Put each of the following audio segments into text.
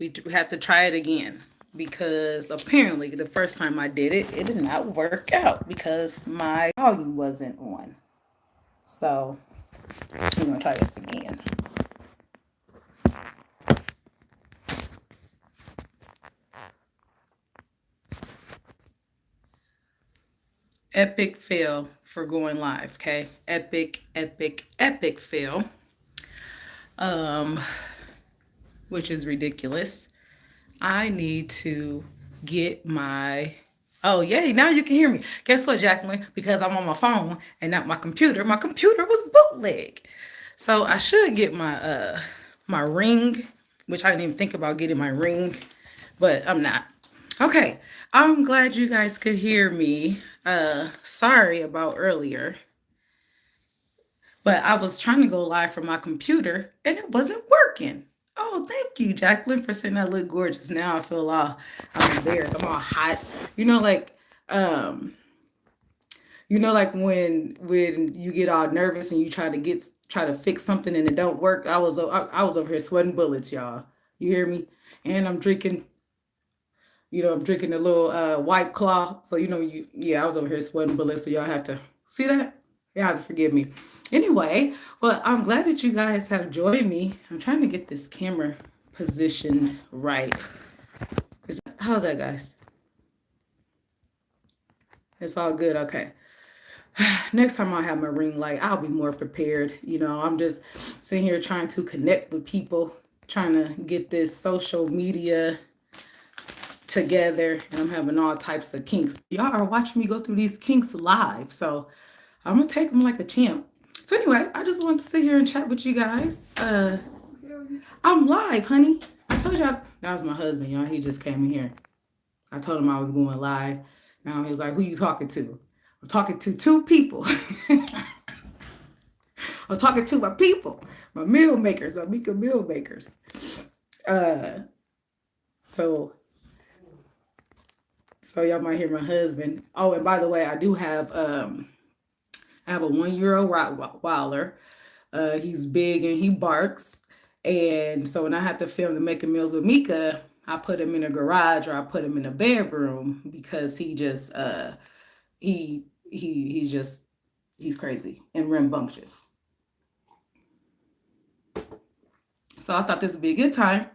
we had to try it again because apparently the first time I did it, it did not work out because my volume wasn't on. So we're gonna try this again. Epic fail for going live, okay? Epic, epic, epic fail. Um, which is ridiculous. I need to get my. Oh, yay, now you can hear me. Guess what, Jacqueline? Because I'm on my phone and not my computer. My computer was bootleg. So I should get my ring, which I didn't even think about getting my ring, but I'm not. Okay. I'm glad you guys could hear me. Sorry about earlier, but I was trying to go live from my computer and it wasn't working. Oh, thank you, Jacqueline, for saying I look gorgeous. Now I feel all I'm embarrassed. I'm all hot. Um, like when you get all nervous and you try to fix something and it don't work. I was over here sweating bullets, y'all. You hear me? And I'm drinking a little white claw. So I was over here sweating bullets. So y'all have to see that. Y'all have to forgive me. Anyway, well, I'm glad that you guys have joined me. I'm trying to get this camera position right. How's that, guys? It's all good. Okay. Next time I have my ring light, I'll be more prepared. I'm just sitting here trying to connect with people, trying to get this social media together, and I'm having all types of kinks. Y'all are watching me go through these kinks live, so I'm gonna take them like a champ. So anyway, I just wanted to sit here and chat with you guys. I'm live, honey. I told y'all that was my husband, y'all. He just came in here. I told him I was going live. Now he was like, "Who you talking to?" I'm talking to two people. I'm talking to my people, my meal makers, my Meka meal makers. Uh, so So y'all might hear my husband. Oh, and by the way, I have a 1 year old Rottweiler. He's big and he barks. And so when I have to film the making meals with Meka, I put him in a garage or I put him in a bedroom because he's crazy and rambunctious. So I thought this would be a good time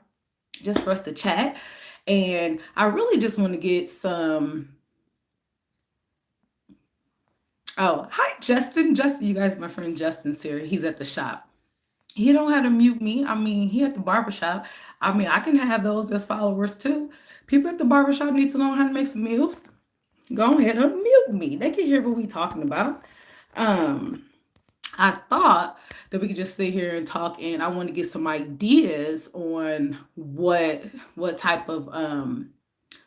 just for us to chat. And I really just want to get some. Oh, hi, Justin. Justin, you guys, my friend Justin's here. He's at the shop. He don't have to mute me. I mean, he at the barbershop. I mean, I can have those as followers too. People at the barbershop need to know how to make some meals. Go ahead, unmute me. They can hear what we talking about. Um, I thought that we could just sit here and talk, and I want to get some ideas on what type of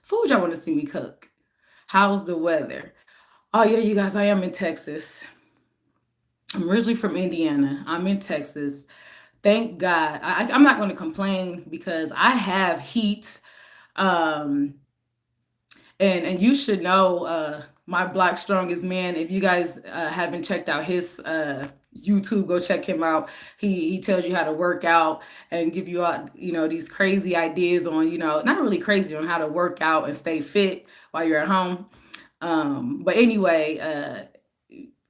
food y'all want to see me cook. How's the weather? Oh yeah, you guys, I am in Texas. I'm originally from Indiana. I'm in Texas. Thank God. I'm not going to complain because I have heat. Um, and you should know my Black Strongest Man. If you guys haven't checked out his YouTube, go check him out. He tells you how to work out and give you all these crazy ideas on not really crazy on how to work out and stay fit while you're at home. But anyway,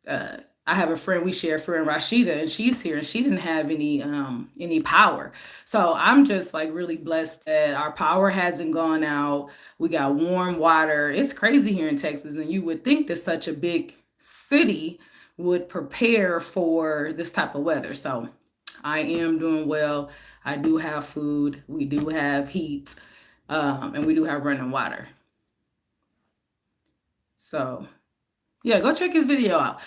uh, I have a friend, we share a friend, Rashida, and she's here and she didn't have any power. So I'm just like really blessed that our power hasn't gone out. We got warm water. It's crazy here in Texas, and you would think that such a big city would prepare for this type of weather. So I am doing well. I do have food. We do have heat, and we do have running water. So yeah, go check his video out.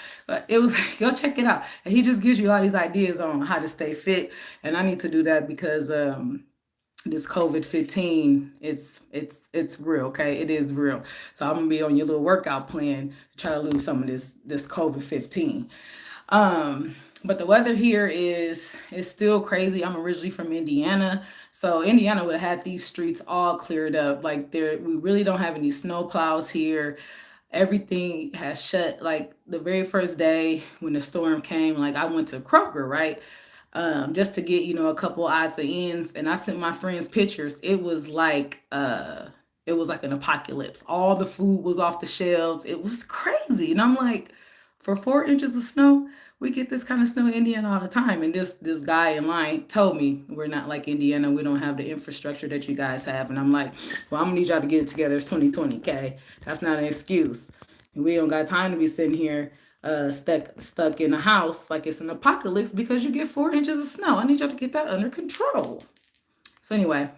It was go check it out. And he just gives you all these ideas on how to stay fit. And I need to do that because this COVID-15, it's real, okay? It is real. So I'm gonna be on your little workout plan to try to lose some of this COVID-15. But the weather here is still crazy. I'm originally from Indiana. So Indiana would have had these streets all cleared up. Like we really don't have any snow plows here. Everything has shut. Like the very first day when the storm came, like I went to Kroger, right? just to get a couple odds and ends. And I sent my friends pictures. It was like an apocalypse. All the food was off the shelves. It was crazy, and I'm like, for 4 inches of snow, we get this kind of snow in Indiana all the time. And this guy in line told me we're not like Indiana. We don't have the infrastructure that you guys have. And I'm like, well, I'm gonna need y'all to get it together. It's 2020, okay? That's not an excuse. And we don't got time to be sitting here stuck in a house like it's an apocalypse because you get 4 inches of snow. I need y'all to get that under control. So anyway,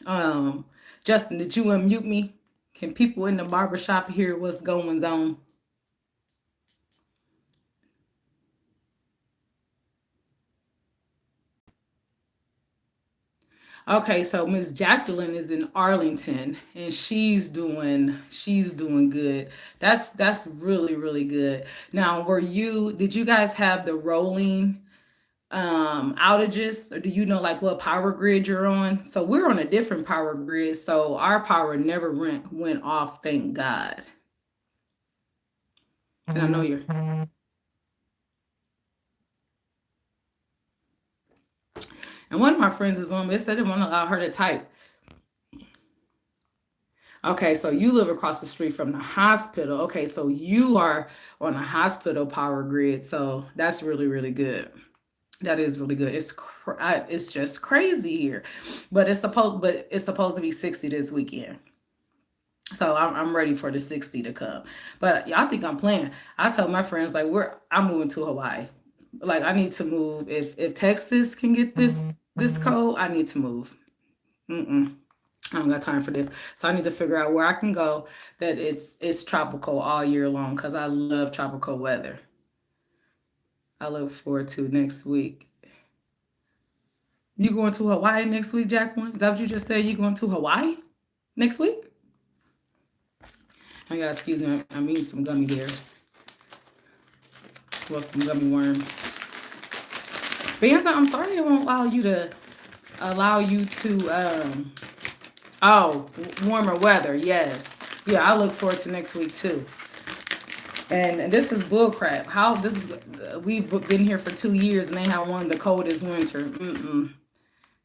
um, Justin, did you unmute me? Can people in the barbershop hear what's going on? Okay, so Miss Jacqueline is in Arlington and she's doing good. That's really really good. Now, did you guys have the rolling outages, or do you know like what power grid you're on? So we're on a different power grid, so our power never went off, thank God. And I know you're. And one of my friends is on. They said they won't allow her to type. Okay, so you live across the street from the hospital. Okay, so you are on a hospital power grid. So that's really, really good. That is really good. It's just crazy here, but it's supposed to be 60 this weekend. So I'm ready for the 60 to come. But y'all think I'm playing. I told my friends like I'm moving to Hawaii. Like I need to move. If Texas can get this cold, I need to move. Mm-mm. I don't got time for this. So I need to figure out where I can go that it's tropical all year long because I love tropical weather. I look forward to next week. You going to Hawaii next week, Jacqueline? Is that what you just said? You going to Hawaii next week? I got excuse me. I mean some gummy bears. Well, some gummy worms. Benza, I'm sorry I won't allow you to. Oh, warmer weather. Yes. Yeah, I look forward to next week too. And this is bullcrap. How this is? We've been here for 2 years and they have one of the coldest winter. Mm-mm.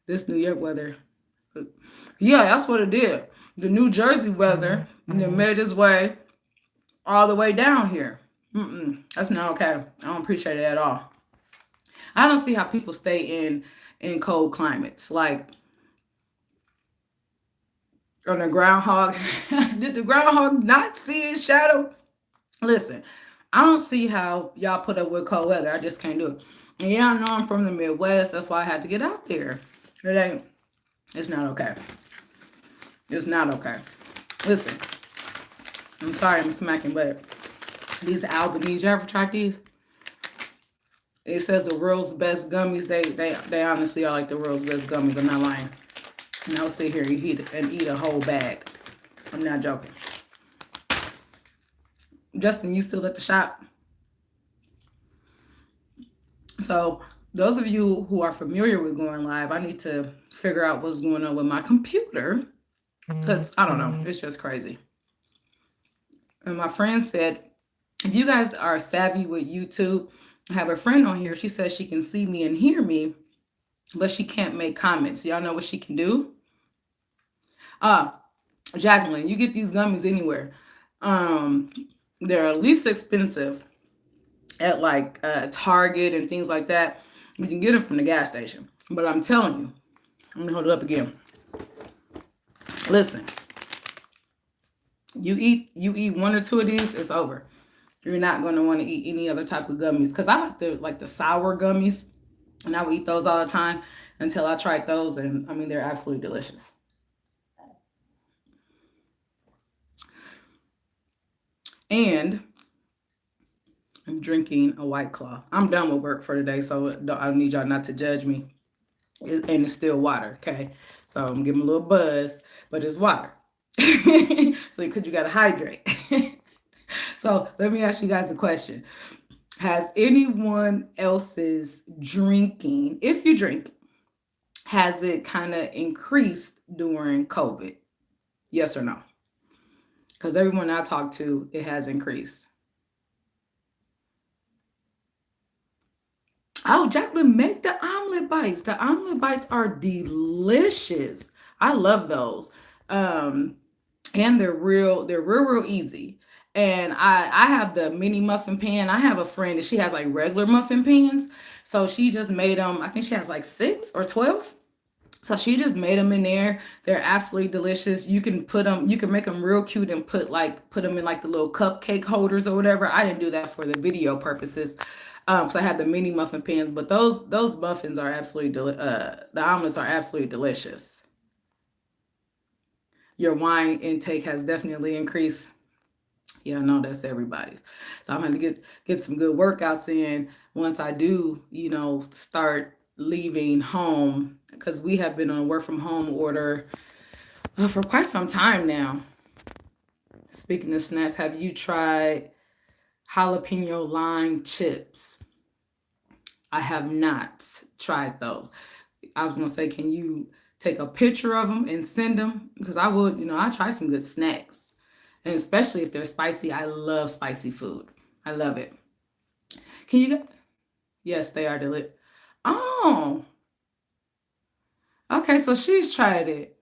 This New York weather. Yeah, that's what it did. The New Jersey weather made its way all the way down here. Mm-mm. That's not okay. I don't appreciate it at all. I don't see how people stay in cold climates. Like on the groundhog, did the groundhog not see his shadow? Listen, I don't see how y'all put up with cold weather. I just can't do it. And yeah, I know I'm from the Midwest. That's why I had to get out there. It ain't. It's not okay. It's not okay. Listen, I'm sorry I'm smacking, but these Albanese, you ever tried these? It says the world's best gummies. They honestly are like the world's best gummies. I'm not lying. And I'll sit here and eat a whole bag. I'm not joking. Justin, you still at the shop? So those of you who are familiar with going live, I need to figure out what's going on with my computer. Because I don't know. It's just crazy. And my friend said, if you guys are savvy with YouTube, I have a friend on here. She says she can see me and hear me, but she can't make comments. Y'all know what she can do? Uh, Jacqueline, you get these gummies anywhere. Um, they're least expensive at like Target and things like that. You can get them from the gas station. But I'm telling you, I'm gonna hold it up again. Listen, you eat one or two of these, it's over. You're not gonna want to eat any other type of gummies because I like the sour gummies, and I would eat those all the time until I tried those, and I mean they're absolutely delicious. And I'm drinking a White Claw. I'm done with work for today, so I need y'all not to judge me. And it's still water, okay? So I'm giving a little buzz, but it's water. So because you gotta hydrate. So let me ask you guys a question. Has anyone else's drinking, if you drink, has it kind of increased during COVID? Yes or no? Because everyone I talk to, it has increased. Oh, Jacqueline, make the omelet bites. The omelet bites are delicious. I love those. Um, and they're real easy. And I have the mini muffin pan. I have a friend that she has like regular muffin pans. So she just made them. I think she has like 6 or 12. So she just made them in there. They're absolutely delicious. You can make them real cute and put them in like the little cupcake holders or whatever. I didn't do that for the video purposes. So I had the mini muffin pans, but those muffins are the omelets are absolutely delicious. Your wine intake has definitely increased. Yeah, I know that's everybody's. So I'm gonna get some good workouts in once I do, start leaving home because we have been on a work from home order for quite some time now. Speaking of snacks, have you tried jalapeno lime chips? I have not tried those. I was gonna say, can you take a picture of them and send them? Because I would, I try some good snacks, and especially if they're spicy. I love spicy food. I love it. Can you get? Yes, they are delicious. Oh, okay. So she's tried it.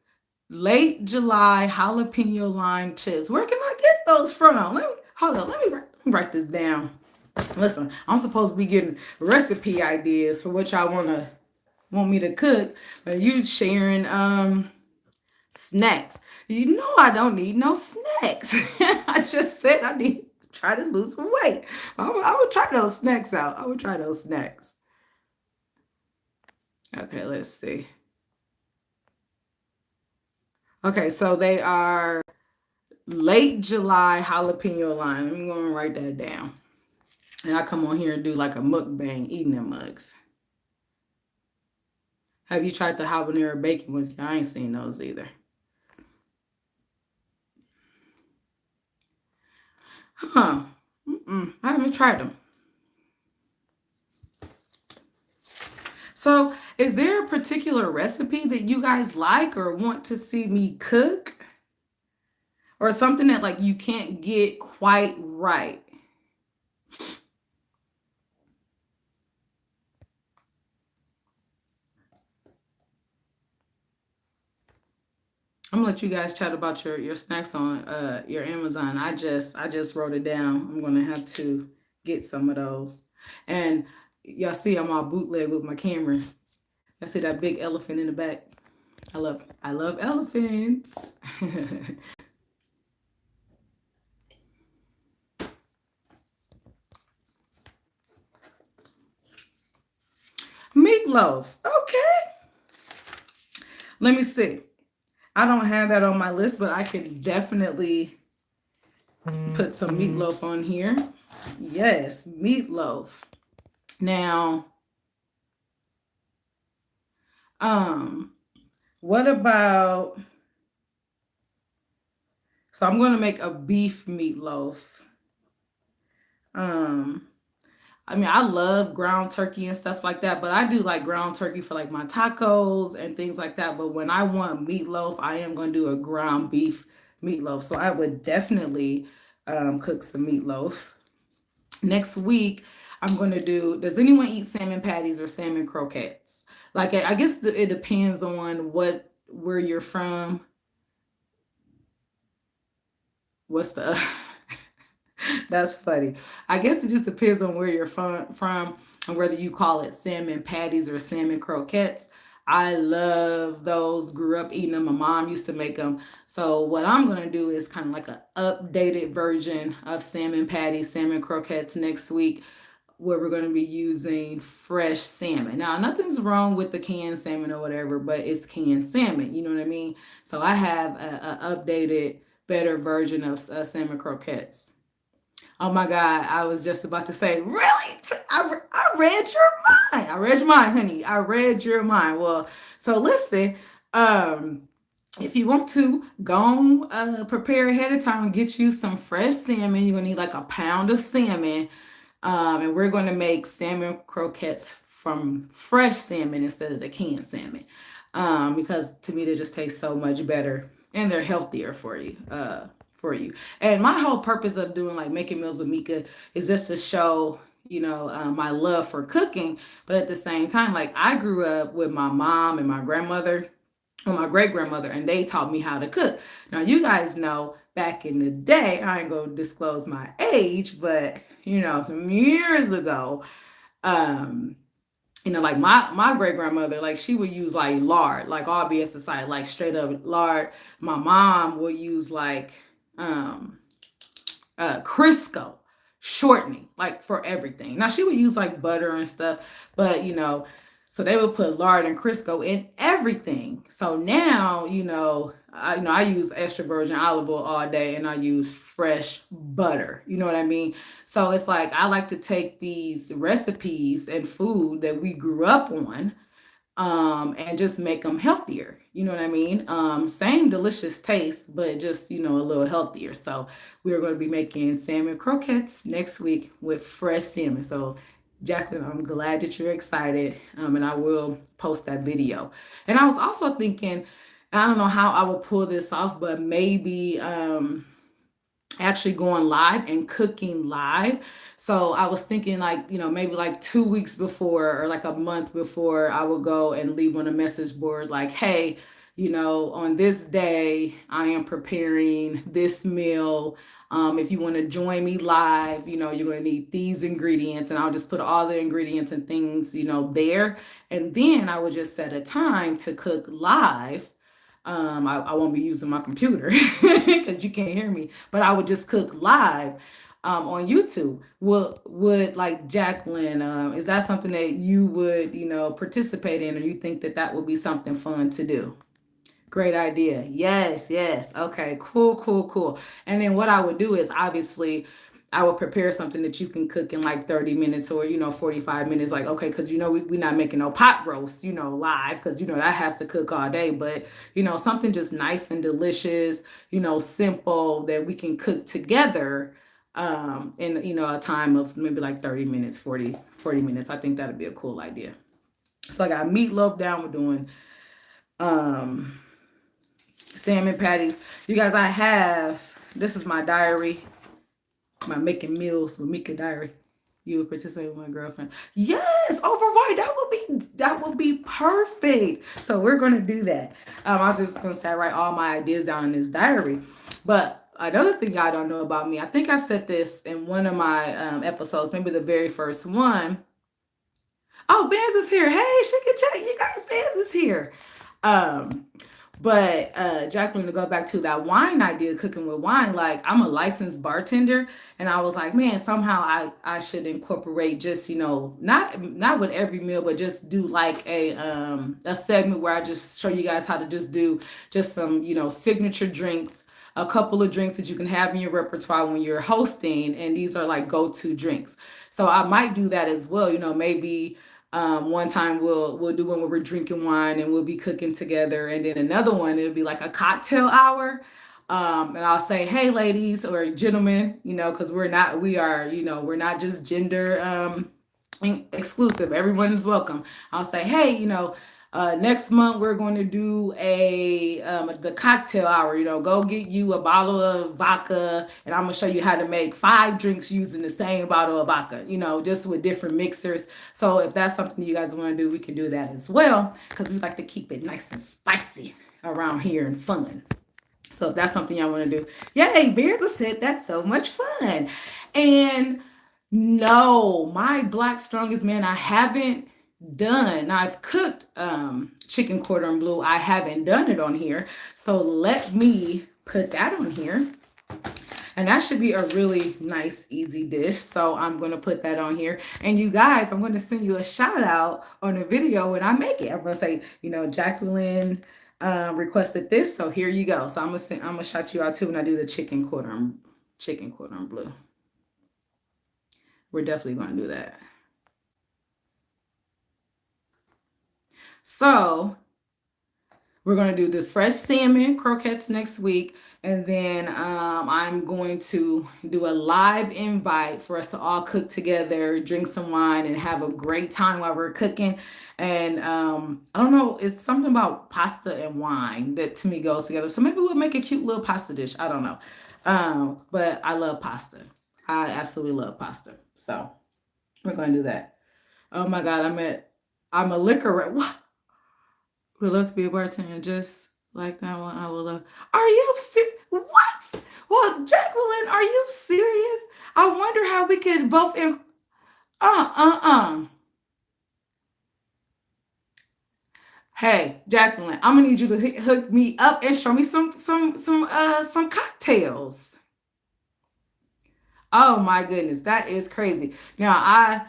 Late July jalapeno lime chips. Where can I get those from? Let me hold on. Let me write this down. Listen, I'm supposed to be getting recipe ideas for what y'all want me to cook, but you sharing snacks. You know I don't need no snacks. I just said I need to try to lose some weight. I would try those snacks out. I would try those snacks. Okay, let's see. Okay, so they are late July jalapeno lime. I'm going to write that down. And I come on here and do like a mukbang eating them mugs. Have you tried the habanero bacon ones? I ain't seen those either. Huh. I haven't tried them. So, is there a particular recipe that you guys like or want to see me cook? Or something that like you can't get quite right? I'm gonna let you guys chat about your snacks on your Amazon. I just wrote it down. I'm gonna have to get some of those. And y'all see I'm all bootleg with my camera. I see that big elephant in the back. I love elephants. Meatloaf. Okay. Let me see. I don't have that on my list, but I could definitely put some meatloaf on here. Yes, meatloaf. Now, um, what about? So I'm going to make a beef meatloaf. Um, I mean, I love ground turkey and stuff like that, but I do like ground turkey for like my tacos and things like that. But when I want meatloaf, I am going to do a ground beef meatloaf. So I would definitely cook some meatloaf. Next week, I'm going to do, does anyone eat salmon patties or salmon croquettes? Like, I guess it depends on where you're from. What's the, That's funny. I guess it just depends on where you're from and whether you call it salmon patties or salmon croquettes. I love those. Grew up eating them. My mom used to make them. So what I'm gonna do is kind of like an updated version of salmon patties, salmon croquettes next week, where we're going to be using fresh salmon. Now, nothing's wrong with the canned salmon or whatever, but it's canned salmon. You know what I mean? So I have a updated, better version of salmon croquettes. Oh my God, I was just about to say, really? I read your mind. I read your mind, honey. I read your mind. Well, so listen, um, if you want to, go on, prepare ahead of time and get you some fresh salmon. You're gonna need like a pound of salmon. And we're gonna make salmon croquettes from fresh salmon instead of the canned salmon. Because to me they just taste so much better and they're healthier for you. And my whole purpose of doing like making meals with Mika is just to show my love for cooking. But at the same time, like I grew up with my mom and my grandmother or my great grandmother, and they taught me how to cook. Now, you guys know back in the day, I ain't gonna disclose my age, but some years ago, um, like my great grandmother, like she would use like lard, like all BS aside, like straight up lard. My mom would use like um Crisco shortening, like for everything. Now she would use like butter and stuff, but so they would put lard and Crisco in everything. So now, I use extra virgin olive oil all day, and I use fresh butter. You know what I mean? So it's like I like to take these recipes and food that we grew up on, and just make them healthier. You know what I mean? Same delicious taste, but just, a little healthier. So we're going to be making salmon croquettes next week with fresh salmon. So, Jacqueline, I'm glad that you're excited, and I will post that video. And I was also thinking, I don't know how I would pull this off, but maybe actually going live and cooking live. So I was thinking like, maybe like 2 weeks before or like a month before, I would go and leave on a message board like, hey, on this day, I am preparing this meal. If you want to join me live, you're going to need these ingredients, and I'll just put all the ingredients and things, there. And then I would just set a time to cook live. I won't be using my computer because you can't hear me, but I would just cook live on YouTube. Would like Jacqueline, is that something that you would, participate in, or you think that that would be something fun to do? Great idea. Yes, yes. Okay, cool, cool, cool. And then what I would do is obviously I would prepare something that you can cook in like 30 minutes or, 45 minutes. Like, okay, because, we're not making no pot roast, live, because, that has to cook all day. But, something just nice and delicious, simple that we can cook together in, a time of maybe like 30 minutes, 40 minutes. I think that'd be a cool idea. So I got meatloaf down. We're doing salmon patties. You guys, this is my diary, my making meals with Meka diary. You would participate with my girlfriend. Yes, override. That would be perfect. So we're gonna do that. I'm just gonna start write all my ideas down in this diary. But another thing y'all don't know about me, I think I said this in one of my episodes, maybe the very first one. Oh, Benz is here. Hey, she can check. You guys, Benz is here. Um, but Jacqueline, to go back to that wine idea, cooking with wine, like I'm a licensed bartender, and I was like, man, somehow I should incorporate just not with every meal, but just do like a segment where I just show you guys how to just do just some signature drinks, a couple of drinks that you can have in your repertoire when you're hosting, and these are like go-to drinks. So I might do that as well. Maybe one time we'll do one where we're drinking wine and we'll be cooking together, and then another one it'll be like a cocktail hour. And I'll say, hey, ladies or gentlemen, because we're not just gender exclusive. Everyone is welcome. I'll say, hey, next month we're going to do the cocktail hour. Go get you a bottle of vodka, and I'm gonna show you how to make 5 drinks using the same bottle of vodka. Just with different mixers. So if that's something you guys want to do, we can do that as well, because we like to keep it nice and spicy around here and fun. So if that's something y'all want to do, yay, Bears have said that's so much fun. And no, my Black Strongest Man, I haven't done. Now I've cooked chicken cordon bleu. I haven't done it on here. So let me put that on here. And that should be a really nice, easy dish. So I'm going to put that on here. And you guys, I'm going to send you a shout out on the video when I make it. I'm going to say, Jacqueline requested this. So here you go. So I'm going to shout you out too when I do the chicken cordon bleu. We're definitely going to do that. So we're going to do the fresh salmon croquettes next week. And then I'm going to do a live invite for us to all cook together, drink some wine, and have a great time while we're cooking. And I don't know, it's something about pasta and wine that to me goes together. So maybe we'll make a cute little pasta dish. I don't know. But I love pasta. I absolutely love pasta. So We're gonna do that. Oh my God, I'm a liquor What? Would love to be a bartender just like that one. I would love. Are you what? Well, Jacqueline, are you serious? I wonder how we could both. Uh. Hey, Jacqueline, I'm gonna need you to hook me up and show me some cocktails. Oh my goodness, that is crazy. Now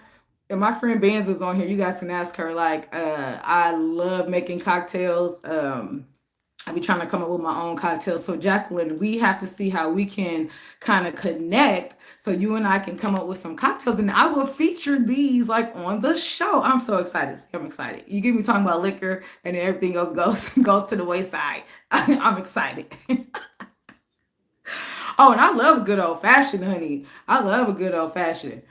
and my friend Bands is on here. You guys can ask her. Like, I love making cocktails. I be trying to come up with my own cocktails. So Jacqueline, we have to see how we can kind of connect so you and I can come up with some cocktails and I will feature these like on the show. I'm so excited. I'm excited. You get me talking about liquor and then everything else goes goes to the wayside. I'm excited. Oh, and I love a good old fashioned, honey. I love a good old fashioned.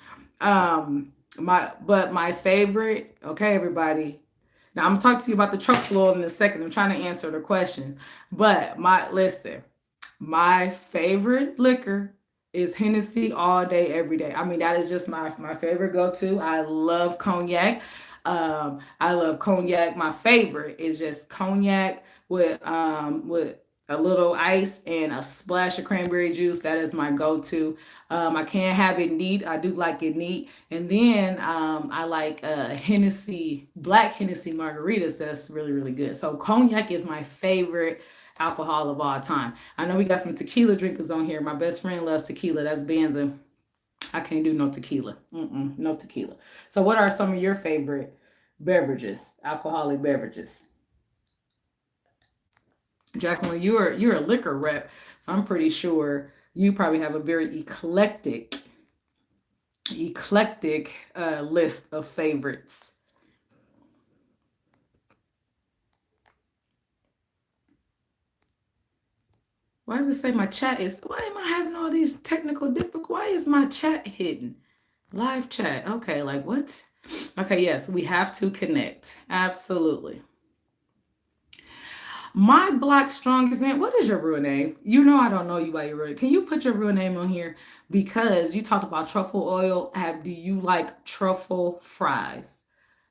My favorite, okay, everybody. Now I'm gonna talk to you about the truffle oil in a second. I'm trying to answer the questions. But my listen, my favorite liquor is Hennessy all day, every day. I mean, that is just my favorite go-to. I love cognac. I love cognac. My favorite is just cognac with a little ice and a splash of cranberry juice. That is my go-to. I can't have it neat. I do like it neat. And then I like Hennessy, black Hennessy margaritas. That's really, really good. So cognac is my favorite alcohol of all time. I know we got some tequila drinkers on here. My best friend loves tequila. That's Banza. I can't do no tequila. No tequila. So what are some of your favorite beverages, alcoholic beverages? Jacqueline, you're a liquor rep, so I'm pretty sure you probably have a very eclectic list of favorites. Why does it say my chat is? Why am I having all these technical difficulties? Why is my chat hidden? Live chat. Okay, like what? Okay, yes, we have to connect. Absolutely. My black strongest man. What is your real name? You know I don't know you by your real. Can you put your real name on here? Because you talked about truffle oil. Have Do you like truffle fries?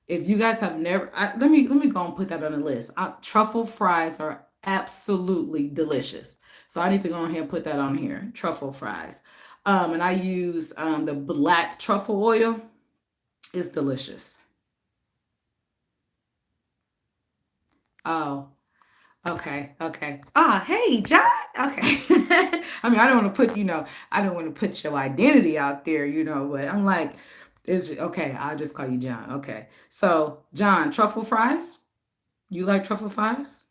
If you guys have never, let me go and put that on the list. Truffle fries are absolutely delicious. So I need to go ahead and put that on here. Truffle fries, and I use the black truffle oil. It's delicious. Oh, okay, okay. Ah, hey, John. Okay. I mean, I don't want to put, I don't want to put your identity out there, but I'm like, it's okay. I'll just call you John. Okay. So, John, truffle fries. You like truffle fries?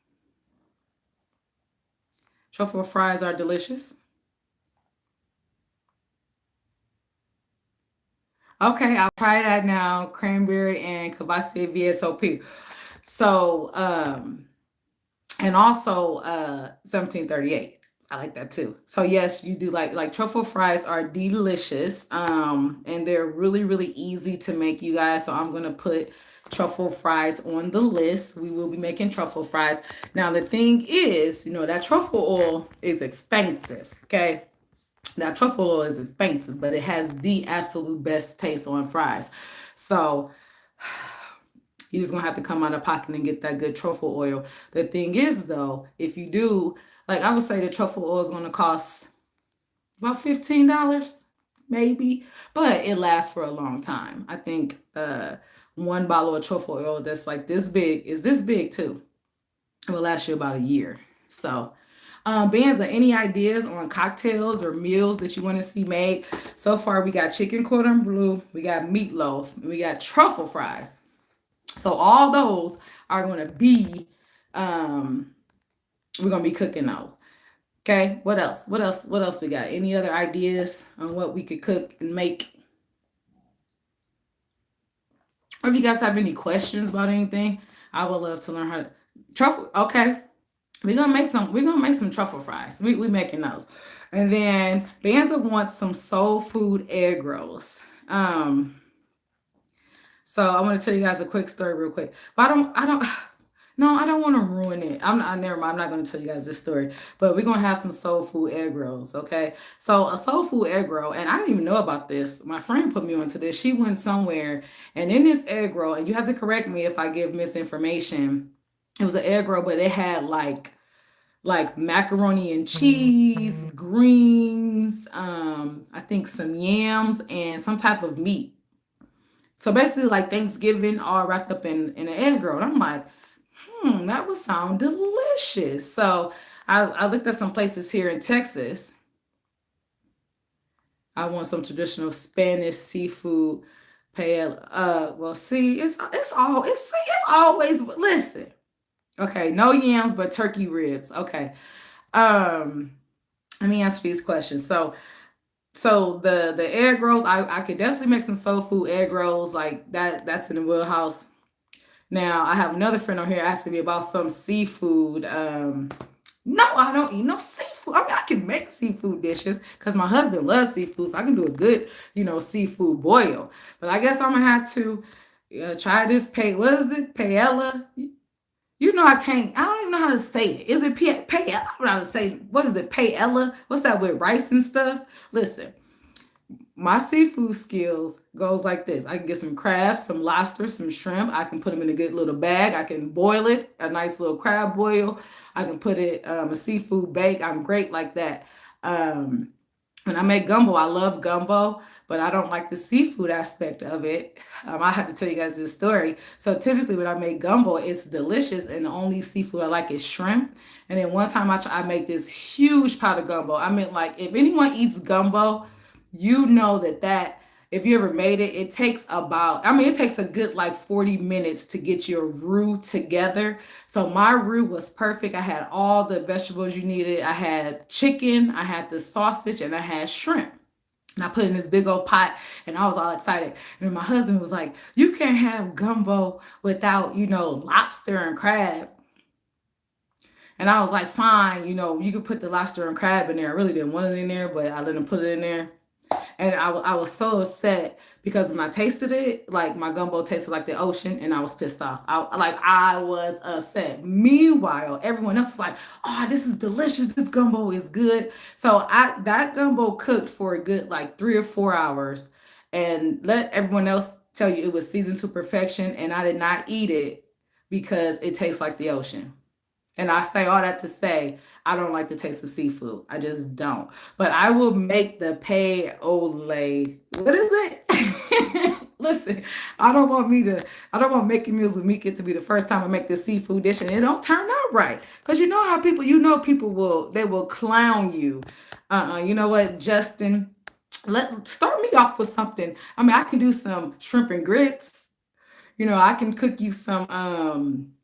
Truffle fries are delicious. Okay, I'll try that now. Cranberry and Kvasse VSOP. So, and also 1738. I like that too. So yes, you do like truffle fries are delicious. And they're really, really easy to make, you guys. So I'm gonna put truffle fries on the list. We will be making truffle fries. Now the thing is, that truffle oil is expensive. Okay. Now, truffle oil is expensive, but it has the absolute best taste on fries. So you're just gonna have to come out of pocket and get that good truffle oil. The thing is, though, if you do, like I would say, the truffle oil is gonna cost about $15, maybe, but it lasts for a long time. I think one bottle of truffle oil that's like this big is this big too. It will last you about a year. So, Bands, any ideas on cocktails or meals that you want to see made? So far, we got chicken cordon bleu, we got meatloaf, and we got truffle fries. So all those are going to be, um, we're going to be cooking those. Okay. What else? What else? What else we got? Any other ideas on what we could cook and make? Or if you guys have any questions about anything, I would love to learn how to truffle. Okay. We're gonna make some truffle fries. We making those. And then Banza wants some soul food egg rolls. So I want to tell you guys a quick story real quick. But I don't No, I don't want to ruin it. Never mind. I'm not going to tell you guys this story, but we're going to have some soul food egg rolls. Okay. So a soul food egg roll, and I didn't even know about this. My friend put me onto this. She went somewhere and in this egg roll, and you have to correct me if I give misinformation. It was an egg roll, but it had like macaroni and cheese, greens, I think some yams and some type of meat. So basically like Thanksgiving all wrapped up in an egg roll. And I'm like, that would sound delicious. So I looked up some places here in Texas. I want some traditional Spanish seafood paella. Well, see, it's always listen. Okay, no yams, but turkey ribs. Okay, um, let me answer these questions. So the egg rolls, I could definitely make some soul food egg rolls like that. That's in the wheelhouse. Now I have another friend on here asking me about some seafood. No, I don't eat no seafood. I mean, I can make seafood dishes because my husband loves seafood, so I can do a good, seafood boil. But I guess I'm gonna have to try this what is it? Paella. You know I can't. I don't even know how to say it. Is it paella? I don't know how to say. What is it? Paella? What's that with rice and stuff? Listen, my seafood skills goes like this. I can get some crabs, some lobster, some shrimp. I can put them in a good little bag. I can boil it, a nice little crab boil. I can put it a seafood bake. I'm great like that. Um, when I make gumbo, I love gumbo, but I don't like the seafood aspect of it. I have to tell you guys this story. So typically, when I make gumbo, it's delicious, and the only seafood I like is shrimp. And then one time I make this huge pot of gumbo. I mean, like if anyone eats gumbo, you know that if you ever made it, it takes about, I mean, it takes a good like 40 minutes to get your roux together. So my roux was perfect. I had all the vegetables you needed. I had chicken, I had the sausage, and I had shrimp. And I put it in this big old pot and I was all excited. And my husband was like, you can't have gumbo without, lobster and crab. And I was like, fine, you could put the lobster and crab in there. I really didn't want it in there, but I let him put it in there. And I was so upset because when I tasted it, like my gumbo tasted like the ocean, and I was pissed off. I was upset. Meanwhile, everyone else was like, "Oh, this is delicious. This gumbo is good." So I that gumbo cooked for a good like 3 or 4 hours, and let everyone else tell you it was seasoned to perfection, and I did not eat it because it tastes like the ocean. And I say all that to say I don't like the taste of seafood. I just don't. But I will make the pay ole. What is it? Listen, I don't want making meals with Mika to be the first time I make this seafood dish and it don't turn out right. Because you know how people will clown you. You know what, Justin? Let start me off with something. I mean, I can do some shrimp and grits. I can cook you some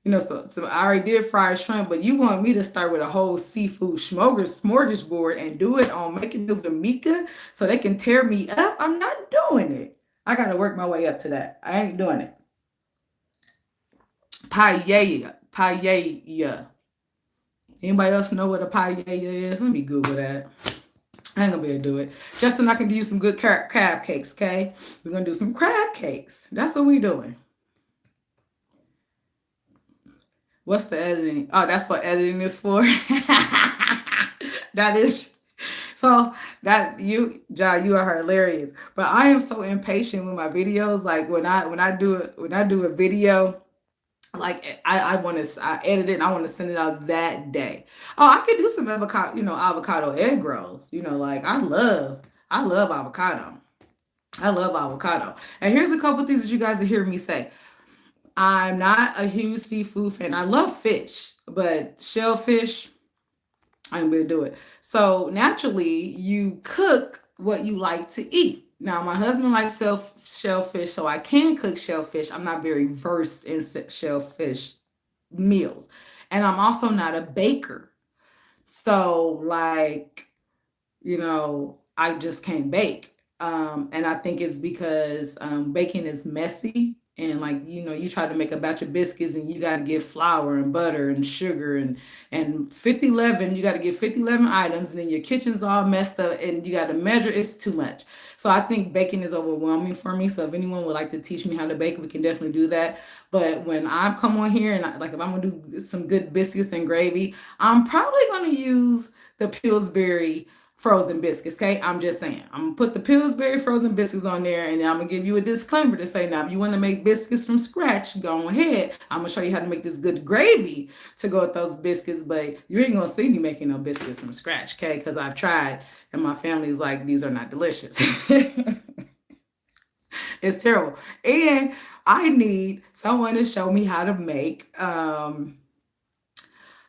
so I already did fried shrimp, but you want me to start with a whole seafood smorgasbord and do it on making this with Mika so they can tear me up? I'm not doing it. I got to work my way up to that. I ain't doing it. Paella. Paella. Anybody else know what a paella is? Let me Google that. I ain't gonna be able to do it. Justin, I can do some good crab cakes, okay? We're gonna do some crab cakes. That's what we doing. What's the editing? Oh, that's what editing is for. That is so that you, John, you are hilarious. But I am so impatient with my videos. Like when I do a video, like I want to I edit it and I want to send it out that day. Oh, I could do some avocado egg rolls. Like I love avocado. I love avocado. And here's a couple things that you guys will hear me say. I'm not a huge seafood fan. I love fish, but shellfish, I ain't gonna do it. So naturally, you cook what you like to eat. Now, my husband likes shellfish, so I can cook shellfish. I'm not very versed in shellfish meals, and I'm also not a baker. So, like, I just can't bake. And I think it's because baking is messy. and like you try to make a batch of biscuits and you got to get flour and butter and sugar and 5011, you got to get 5011 items, and then your kitchen's all messed up and you got to measure. It's too much. So I think baking is overwhelming for me. So if anyone would like to teach me how to bake, we can definitely do that. But when I come on here and like if I'm gonna do some good biscuits and gravy, I'm probably gonna use the Pillsbury frozen biscuits. Okay, I'm just saying. I'm gonna put the Pillsbury frozen biscuits on there, and then I'm gonna give you a disclaimer to say, now, if you want to make biscuits from scratch, go ahead. I'm gonna show you how to make this good gravy to go with those biscuits, but you ain't gonna see me making no biscuits from scratch, okay? Because I've tried, and my family's like, these are not delicious. It's terrible, and I need someone to show me how to make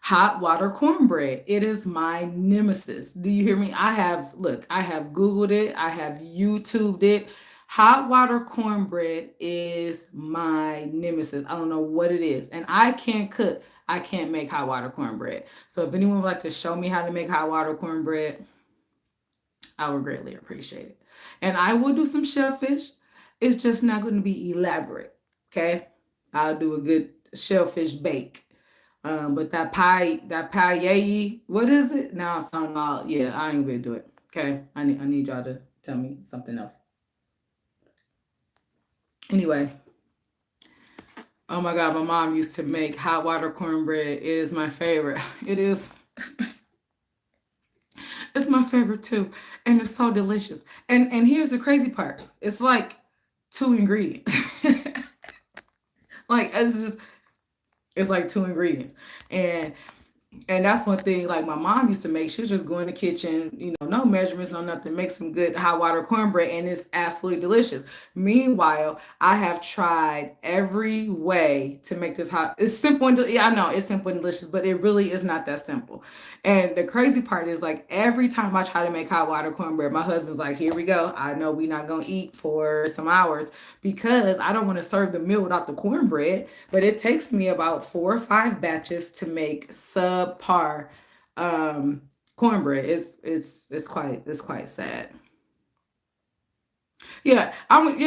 hot water cornbread. It is my nemesis. Do you hear me? I have Googled it, I have YouTubed it. Hot water cornbread is my nemesis. I don't know what it is. And I can't cook. I can't make hot water cornbread. So if anyone would like to show me how to make hot water cornbread, I would greatly appreciate it. And I will do some shellfish. It's just not going to be elaborate. Okay? I'll do a good shellfish bake. But that pie, what is it? Now it's on all. Yeah, I ain't gonna do it. Okay, I need y'all to tell me something else. Anyway, oh my God, my mom used to make hot water cornbread. It is my favorite. It is. It's my favorite too, and it's so delicious. And here's the crazy part. It's like two ingredients. Like it's like two ingredients, and and that's one thing like my mom used to make. She would just go in the kitchen, no measurements, no nothing, make some good hot water cornbread, and it's absolutely delicious. Meanwhile, I have tried every way to make this hot. It's simple and yeah, I know it's simple and delicious, but it really is not that simple. And the crazy part is like every time I try to make hot water cornbread, my husband's like, "Here we go. I know we're not gonna eat for some hours because I don't want to serve the meal without the cornbread." But it takes me about 4 or 5 batches to make subpar cornbread. It's quite sad. Yeah,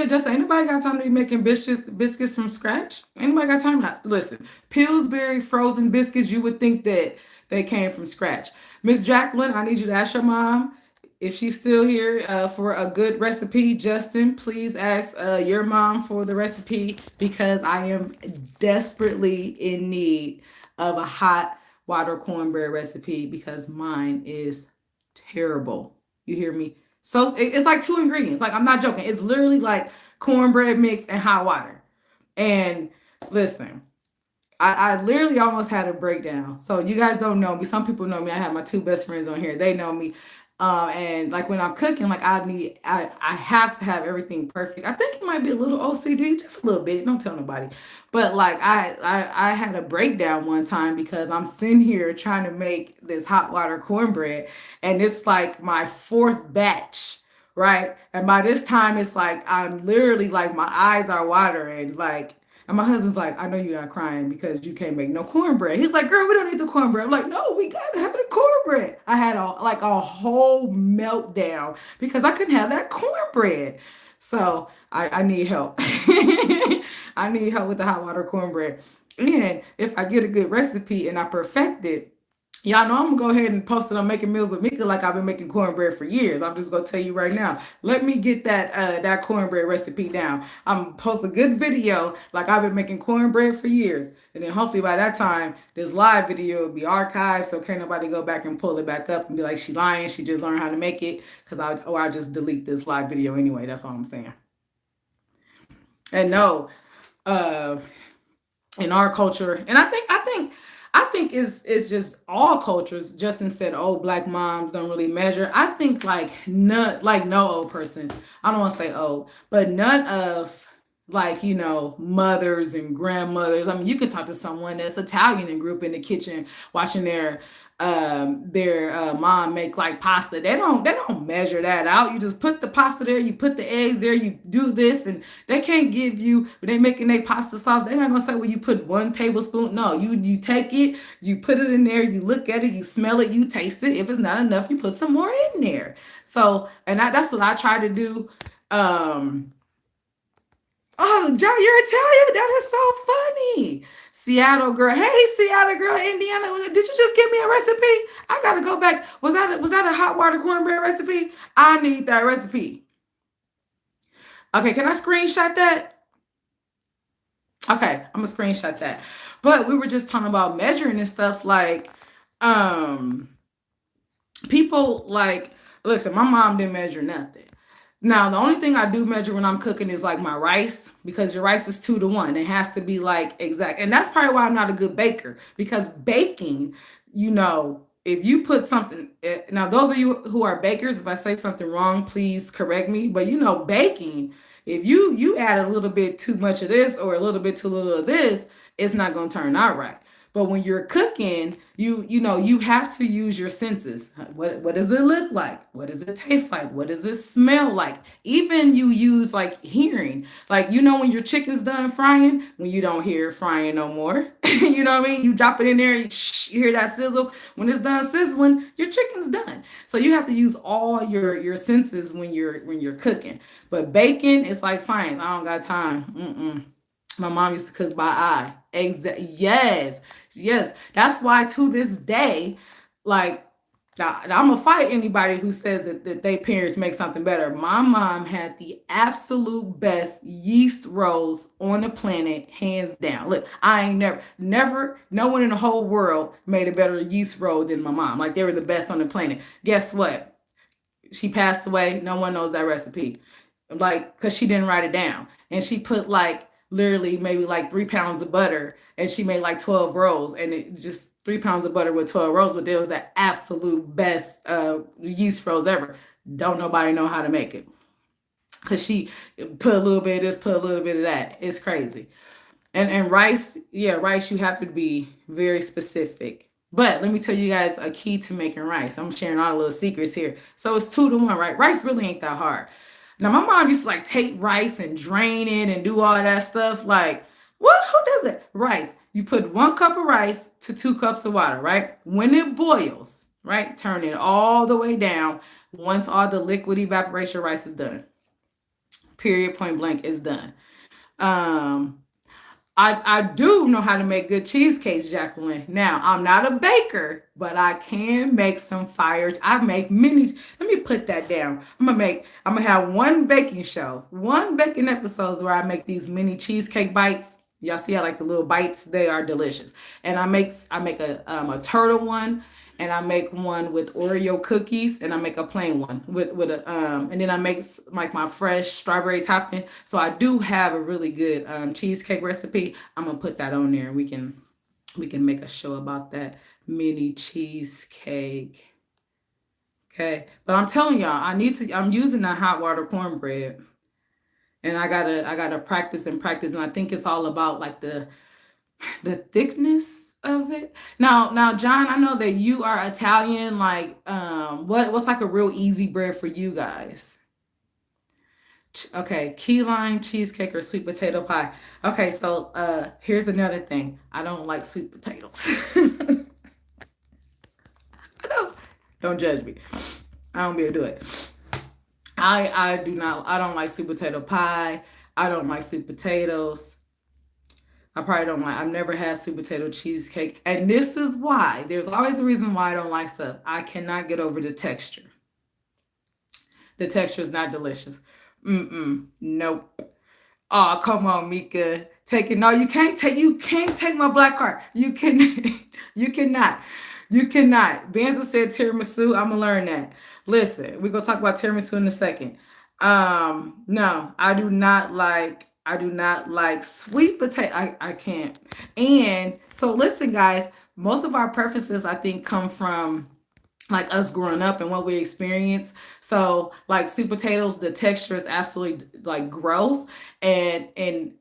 just ain't nobody got time to be making biscuits from scratch. Anybody got time? Listen, Pillsbury frozen biscuits. You would think that they came from scratch. Miss Jacqueline, I need you to ask your mom if she's still here for a good recipe. Justin, please ask your mom for the recipe because I am desperately in need of a hot water cornbread recipe because mine is terrible. You hear me? So it's like two ingredients. Like I'm not joking. It's literally like cornbread mix and hot water. And listen, I literally almost had a breakdown. So you guys don't know me. Some people know me. I have my two best friends on here. They know me. And like when I'm cooking, like I have to have everything perfect. I think it might be a little OCD, just a little bit. Don't tell nobody. But like I had a breakdown one time because I'm sitting here trying to make this hot water cornbread, and it's like my fourth batch, right? And by this time, it's like I'm literally like my eyes are watering, like. And my husband's like, I know you're not crying because you can't make no cornbread. He's like, girl, we don't need the cornbread. I'm like, no, we gotta have the cornbread. I had a whole meltdown because I couldn't have that cornbread. So I need help. I need help with the hot water cornbread. And if I get a good recipe and I perfect it, y'all know I'm gonna go ahead and post it on Making Meals with Mika like I've been making cornbread for years. I'm just gonna tell you right now. Let me get that cornbread recipe down. I'm gonna post a good video like I've been making cornbread for years. And then hopefully by that time, this live video will be archived so can't nobody go back and pull it back up and be like, she lying, she just learned how to make it. Or I just delete this live video anyway. That's all I'm saying. And no, uh, in our culture, and I think it's just all cultures. Justin said, "Oh, black moms don't really measure." I think no old person. I don't want to say old, but none of like mothers and grandmothers. I mean, you could talk to someone that's Italian and grew up in the kitchen watching their mom make like pasta. They don't measure that out. You just put the pasta there, you put the eggs there, you do this, and they can't give you when they making their pasta sauce. They're not gonna say, well, you put 1 tablespoon. No, you take it, you put it in there, you look at it, you smell it, you taste it. If it's not enough, you put some more in there. So, and that's what I try to do. Um, Oh, John, you're Italian? That is so funny. Seattle girl. Hey, Seattle girl, Indiana. Did you just give me a recipe? I gotta go back. Was that a hot water cornbread recipe? I need that recipe. Okay, can I screenshot that? Okay, I'm gonna screenshot that. But we were just talking about measuring and stuff like um people like listen, my mom didn't measure nothing. Now the only thing I do measure when I'm cooking is like my rice because your rice is 2 to 1. It has to be like exact, and that's probably why I'm not a good baker because baking, if you put something now those of you who are bakers, if I say something wrong, please correct me. But baking, if you add a little bit too much of this or a little bit too little of this, it's not going to turn out right. But when you're cooking, you have to use your senses. What does it look like? What does it taste like? What does it smell like? Even you use like hearing. Like when your chicken's done frying, when you don't hear it frying no more. You know what I mean? You drop it in there, you hear that sizzle. When it's done sizzling, your chicken's done. So you have to use all your senses when you're cooking. But baking is like science. I don't got time. Mm-mm. My mom used to cook by eye. Yes, yes. That's why to this day, like, now, I'm gonna fight anybody who says that their parents make something better. My mom had the absolute best yeast rolls on the planet, hands down. Look, I ain't never, no one in the whole world made a better yeast roll than my mom. Like they were the best on the planet. Guess what? She passed away. No one knows that recipe. Like, because she didn't write it down. And she put like literally maybe like 3 pounds of butter and she made like 12 rolls and it just 3 pounds of butter with 12 rolls, but it was the absolute best yeast rolls ever. Don't nobody know how to make it. Because she put a little bit of this, put a little bit of that. It's crazy. And rice, yeah, rice, you have to be very specific. But let me tell you guys a key to making rice. I'm sharing all the little secrets here. So it's 2 to 1, right? Rice really ain't that hard. Now my mom used to like take rice and drain it and do all that stuff. Like, what? Who does it? Rice. You put 1 cup of rice to 2 cups of water, right? When it boils, right? Turn it all the way down. Once all the liquid evaporation rice is done. Period, point blank is done. Um, I do know how to make good cheesecakes, Jacqueline. Now, I'm not a baker, but I can make some fire. I make mini. Let me put that down. I'm gonna have one baking show, one baking episodes where I make these mini cheesecake bites. Y'all see how like the little bites, they are delicious. And I make a turtle one, and I make one with Oreo cookies, and I make a plain one with a and then I make like my fresh strawberry topping. So I do have a really good cheesecake recipe. I'm gonna put that on there, and we can make a show about that mini cheesecake. Okay, but I'm telling y'all, I'm using that hot water cornbread, and I gotta practice and practice, and I think it's all about like the thickness of it. Now, John, I know that you are Italian. Like, what's like a real easy bread for you guys? Okay, key lime cheesecake or sweet potato pie. Okay, so here's another thing. I don't like sweet potatoes. I don't judge me. I don't be able to do it. I do not. I don't like sweet potato pie. I don't like sweet potatoes. I probably don't like. I've never had sweet potato cheesecake, and this is why. There's always a reason why I don't like stuff. I cannot get over the texture. The texture is not delicious. Mm-mm. Nope. Oh, come on, Mika. Take it. No, you can't take my black card. You can you cannot. You cannot. Banza said tiramisu. I'm gonna learn that. Listen, we're gonna talk about tiramisu in a second. No, I do not like sweet potato. I can't. And so listen, guys, most of our preferences I think come from like us growing up and what we experience. So like sweet potatoes, the texture is absolutely like gross. And in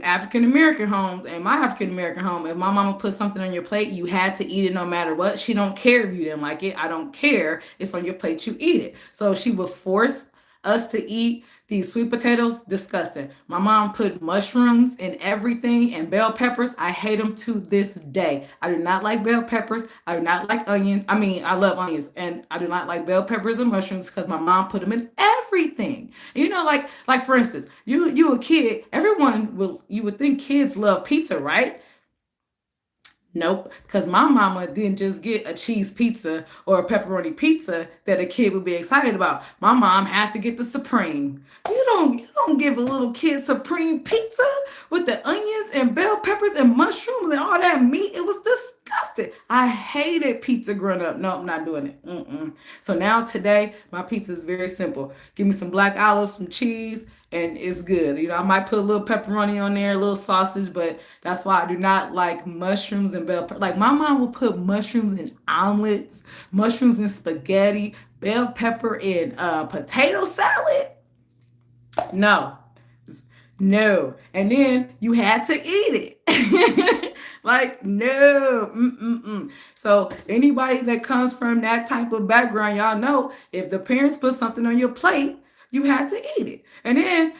African American homes, and my African American home, if my mama put something on your plate, you had to eat it no matter what. She don't care if you didn't like it. I don't care. It's on your plate. You eat it. So she would force Us to eat these sweet potatoes, disgusting. My mom put mushrooms in everything and bell peppers. I hate them to this day. I do not like bell peppers. I do not like onions. I mean, I love onions, and I do not like bell peppers and mushrooms because my mom put them in everything. You know, like for instance, you a kid. Everyone will you would think kids love pizza, right? Nope, because my mama didn't just get a cheese pizza or a pepperoni pizza that a kid would be excited about. My mom had to get the supreme. You don't give a little kid supreme pizza with the onions and bell peppers and mushrooms and all that meat. It was disgusting. I hated pizza growing up. No, I'm not doing it. Mm-mm. So now today, my pizza is very simple. Give me some black olives, some cheese, and it's good. You know, I might put a little pepperoni on there, a little sausage, but that's why I do not like mushrooms and bell pepper. Like my mom will put mushrooms in omelets, mushrooms in spaghetti, bell pepper in potato salad. No, no. And then you had to eat it. Like, no. Mm-mm-mm. So, anybody that comes from that type of background, y'all know if the parents put something on your plate, you had to eat it. And then,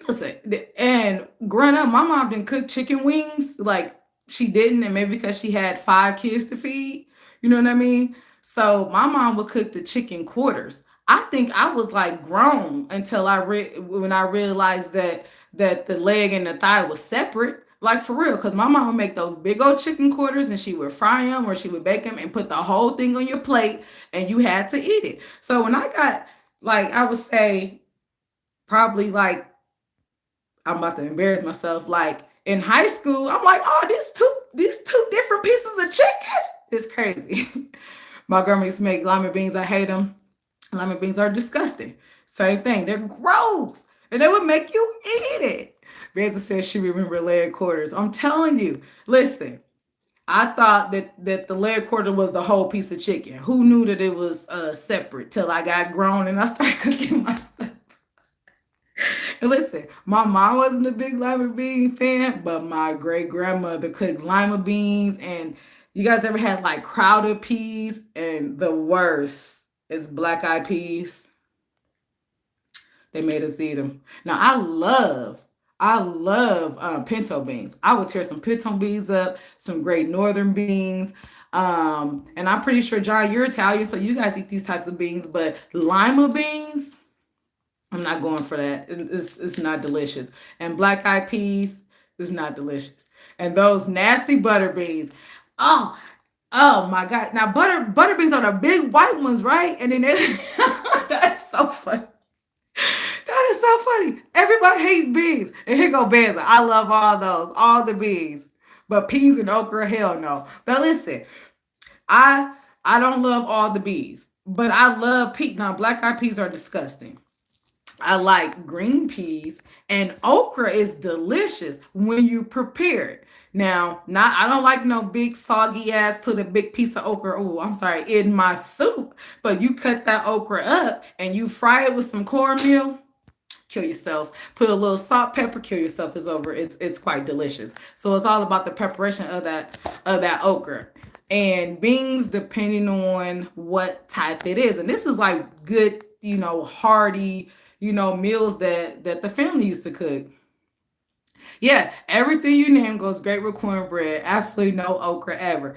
listen, and growing up, my mom didn't cook chicken wings. Like, she didn't, and maybe because she had 5 kids to feed. You know what I mean? So my mom would cook the chicken quarters. I think I was like grown until when I realized that the leg and the thigh was separate. Like for real, because my mom would make those big old chicken quarters and she would fry them or she would bake them and put the whole thing on your plate and you had to eat it. So when I got like I would say probably like I'm about to embarrass myself. Like in high school, I'm like, oh, these two different pieces of chicken. It's crazy. My grandma used to make lima beans. I hate them. Lima beans are disgusting. Same thing. They're gross. And they would make you eat it. Banza says she remember leg quarters. I'm telling you. Listen, I thought that the leg quarter was the whole piece of chicken. Who knew that it was separate till I got grown and I started cooking myself. And listen, my mom wasn't a big lima bean fan, but my great grandmother cooked lima beans. And you guys ever had like crowded peas? And the worst is black eyed peas. They made us eat them. Now I love pinto beans. I would tear some pinto beans up, some great northern beans. And I'm pretty sure John, you're Italian, so you guys eat these types of beans. But lima beans, I'm not going for that. It's not delicious. And black eyed peas is not delicious. And those nasty butter beans. Oh, oh my God. Now butter beans are the big white ones, right? And then that's so funny. That is so funny. Everybody hates beans. And here go Benza. I love all those, all the beans. But peas and okra, hell no. But listen, I I don't love all the bees, but I love peas. Now black eyed peas are disgusting. I like green peas and okra is delicious when you prepare it. Now, not I don't like no big soggy ass put a big piece of okra, oh, I'm sorry, in my soup, but you cut that okra up and you fry it with some cornmeal, kill yourself. Put a little salt, pepper, kill yourself. It's over. It's quite delicious. So it's all about the preparation of that okra. And beans depending on what type it is. And this is like good, hearty, meals that the family used to cook. Yeah, everything you name goes great with cornbread. Absolutely no okra ever.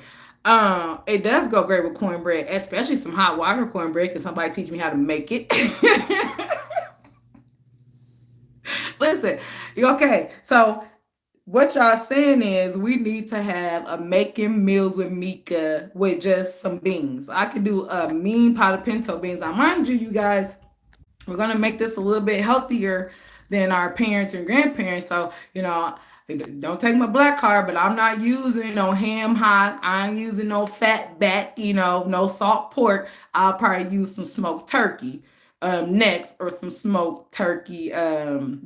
It does go great with cornbread, especially some hot water cornbread. Can somebody teach me how to make it? Listen, okay. So what y'all saying is we need to have a making meals with Mika with just some beans. I can do a mean pot of pinto beans. Now, mind you, you guys, we're gonna make this a little bit healthier than our parents and grandparents. So, don't take my black card, but I'm not using no ham hock. I ain't using no fat back, no salt pork. I'll probably use some smoked turkey next or some smoked turkey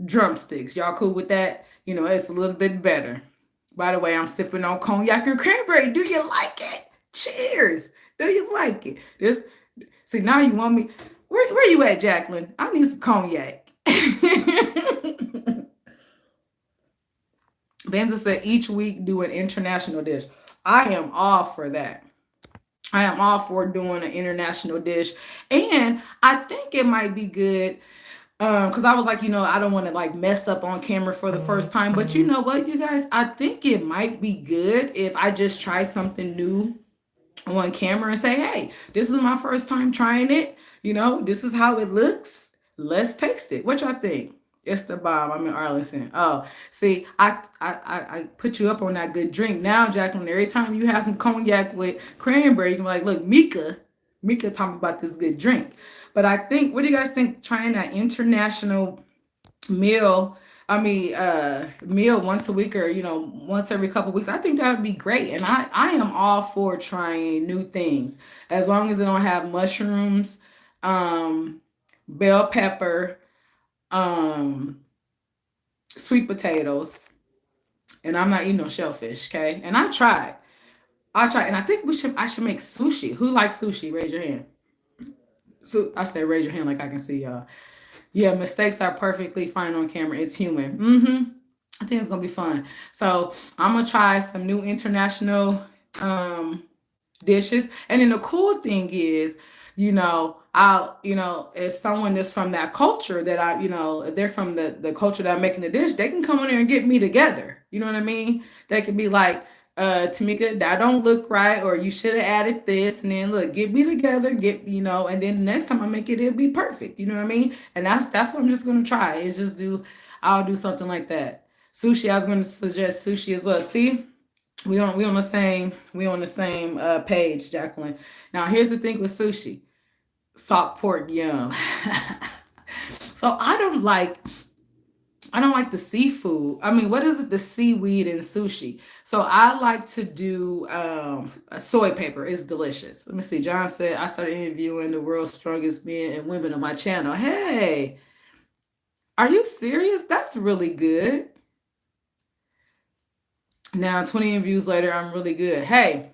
drumsticks. Y'all cool with that? It's a little bit better. By the way, I'm sipping on cognac and cranberry. Do you like it? Cheers. Do you like it? This See, now you want me. Where you at, Jacqueline? I need some cognac. Benza said each week do an international dish. I am all for that. I am all for doing an international dish. And I think it might be good because I was like, I don't want to like mess up on camera for the first time. But you know what, you guys, I think it might be good if I just try something new on camera and say, hey, this is my first time trying it. This is how it looks. Let's taste it. What y'all think? It's the bomb. I'm in Arlington. Oh, see, I put you up on that good drink. Now, Jacqueline, every time you have some cognac with cranberry, you can be like, look, Meka talking about this good drink. But I think, what do you guys think trying that international meal, meal once a week, or once every couple of weeks? I think that would be great, and I am all for trying new things as long as it don't have mushrooms, um bell pepper, um sweet potatoes, and I'm not eating no shellfish. Okay, and I tried, and I think I should make sushi. Who likes sushi? Raise your hand. So I say raise your hand like I can see y'all. Yeah, mistakes are perfectly fine on camera. It's human. I think it's gonna be fun. So I'm gonna try some new international um dishes. And then the cool thing is, if someone is from that culture that if they're from the culture that I'm making the dish, they can come in there and get me together. You know what I mean? They could be like, Tamika, that don't look right, or you should have added this, and then look, get me together, and then the next time I make it, it'll be perfect. You know what I mean? And that's what I'm just gonna try. Is just I'll do something like that. Sushi, I was gonna suggest sushi as well. See? We on the same page, Jacqueline. Now here's the thing with sushi. Salt pork, yum. So I don't like the seafood. I mean, what is it? The seaweed in sushi. So I like to do a soy paper. It's delicious. Let me see. John said I started interviewing the world's strongest men and women on my channel. Hey, are you serious? That's really good. Now 20 views later, I'm really good. Hey,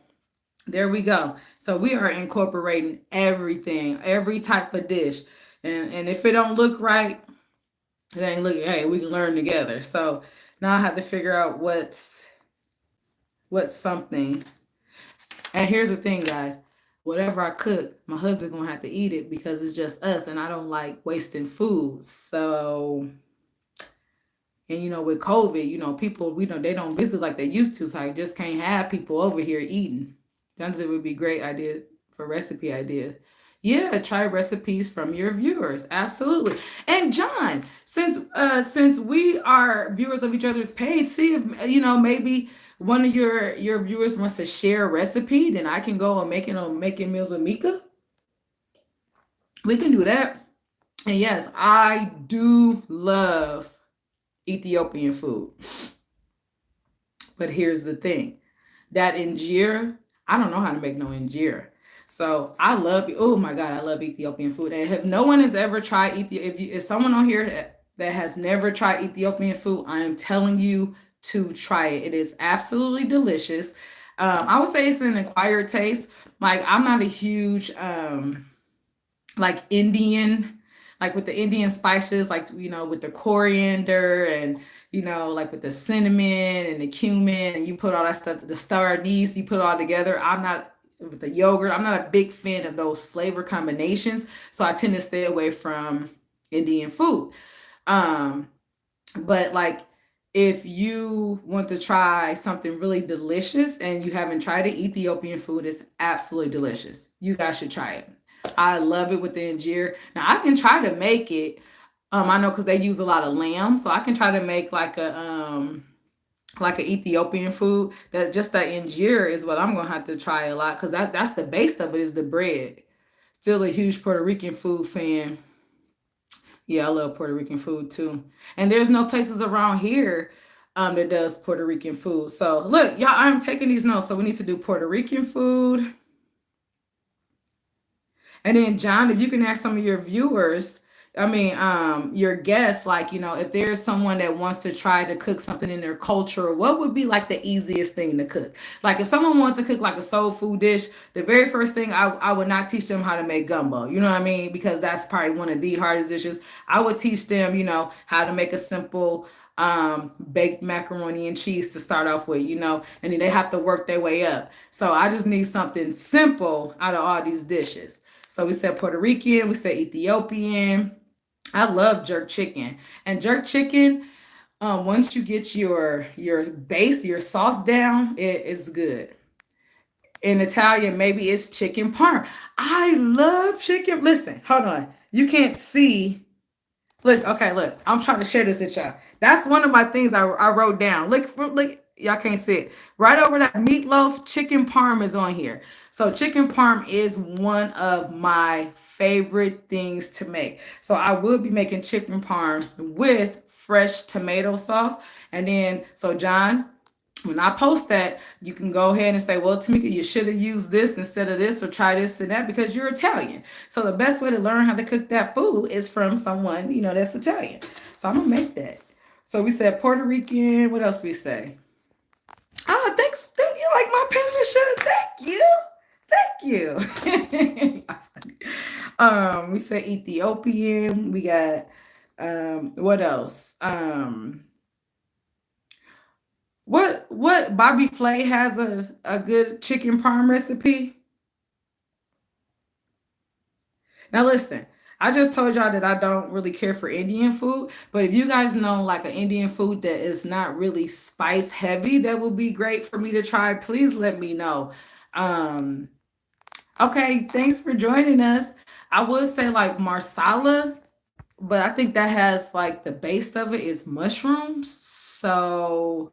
there we go. So we are incorporating everything, every type of dish. And if it don't look right, it ain't look. Hey, we can learn together. So now I have to figure out what's something. And here's the thing, guys. Whatever I cook, my husband's gonna have to eat it because it's just us, and I don't like wasting food. So, and with COVID, people they don't visit like they used to, so I just can't have people over here eating. That would be great idea for recipe ideas. Yeah, try recipes from your viewers. Absolutely. And John, since we are viewers of each other's page, see if maybe one of your viewers wants to share a recipe, then I can go and make it on making meals with Mika. We can do that. And yes, I do love Ethiopian food. But here's the thing. That injera, I don't know how to make no injera. So I love, oh my God, I love Ethiopian food. And if no one has ever tried if someone on here that has never tried Ethiopian food, I am telling you to try it. It is absolutely delicious. I would say it's an acquired taste. Like I'm not a huge like Indian, like with the Indian spices, like with the coriander and like with the cinnamon and the cumin, and you put all that stuff, the star anise, you put it all together. I'm not with the yogurt. I'm not a big fan of those flavor combinations, so I tend to stay away from Indian food. Um, but like if you want to try something really delicious and you haven't tried it, Ethiopian food is absolutely delicious. You guys should try it. I love it with the injera. Now I can try to make it. I know because they use a lot of lamb, so I can try to make like an Ethiopian food. That just that injera is what I'm gonna have to try a lot because that's the base of it is the bread. Still a huge Puerto Rican food fan. Yeah, I love Puerto Rican food too. And there's no places around here that does Puerto Rican food. So look, y'all, I'm taking these notes. So we need to do Puerto Rican food. And then John, if you can ask some of your viewers, your guests, like, if there's someone that wants to try to cook something in their culture, what would be like the easiest thing to cook? Like if someone wants to cook like a soul food dish, the very first thing I would not teach them how to make gumbo. You know what I mean? Because that's probably one of the hardest dishes. I would teach them, how to make a simple baked macaroni and cheese to start off with, and then they have to work their way up. So I just need something simple out of all these dishes. So we said Puerto Rican, we said Ethiopian. I love jerk chicken. And jerk chicken, once you get your base, your sauce down, it is good. In Italian, maybe it's chicken parm. I love chicken. Listen, hold on. You can't see. Look, okay, look. I'm trying to share this with y'all. That's one of my things I wrote down. Look, y'all can't see it. Right over that meatloaf, chicken parm is on here. So chicken parm is one of my favorite things to make. So I will be making chicken parm with fresh tomato sauce. And then, so John, when I post that, you can go ahead and say, well, Tamika, you should have used this instead of this, or try this and that, because you're Italian. So the best way to learn how to cook that food is from someone, that's Italian. So I'm going to make that. So we said Puerto Rican. What else we say? Oh, thanks. Thank you. Like my penmanship. Thank you. Thank you. We said Ethiopian. We got, what else? What Bobby Flay has a good chicken parm recipe? Now listen, I just told y'all that I don't really care for Indian food, but if you guys know like an Indian food that is not really spice heavy, that would be great for me to try. Please let me know. Um, okay, thanks for joining us. I would say like marsala, but I think that has like the base of it is mushrooms. So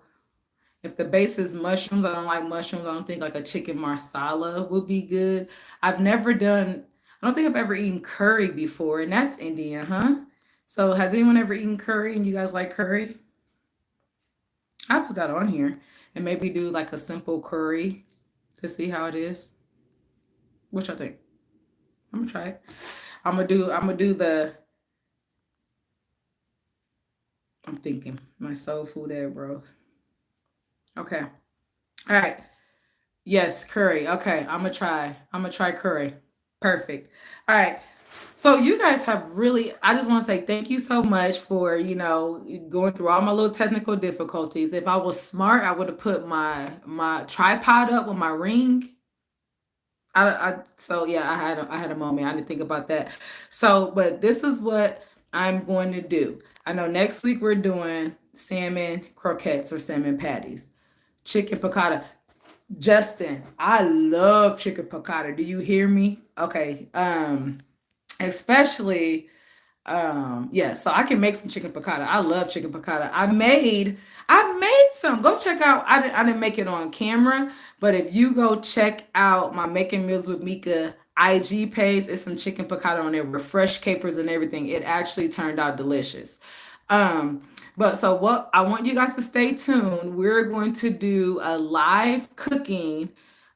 if the base is mushrooms, I don't like mushrooms. I don't think like a chicken marsala would be good. I've never done, I don't think I've ever eaten curry before, and that's Indian, huh? So has anyone ever eaten curry and you guys like curry? I'll put that on here and maybe do like a simple curry to see how it is. Which I think. I'm gonna try it. I'm gonna do the I'm thinking my soul food egg bros. Okay. All right. Yes, curry. Okay, I'm gonna try. I'm gonna try curry. Perfect. All right. So you guys have really, I just want to say thank you so much for, going through all my little technical difficulties. If I was smart, I would have put my tripod up with my ring. So yeah, I had a moment. I didn't think about that. So, but this is what I'm going to do. I know next week we're doing salmon croquettes or salmon patties, chicken piccata. Justin, I love chicken piccata. Do you hear me? Okay. Especially yeah, so I can make some chicken piccata. I love chicken piccata. I made some. Go check out. I didn't make it on camera, but if you go check out my Making Meals with Mika IG page, it's some chicken piccata on there with fresh capers and everything. It actually turned out delicious. Um, but so what I want you guys to stay tuned. We're going to do a live cooking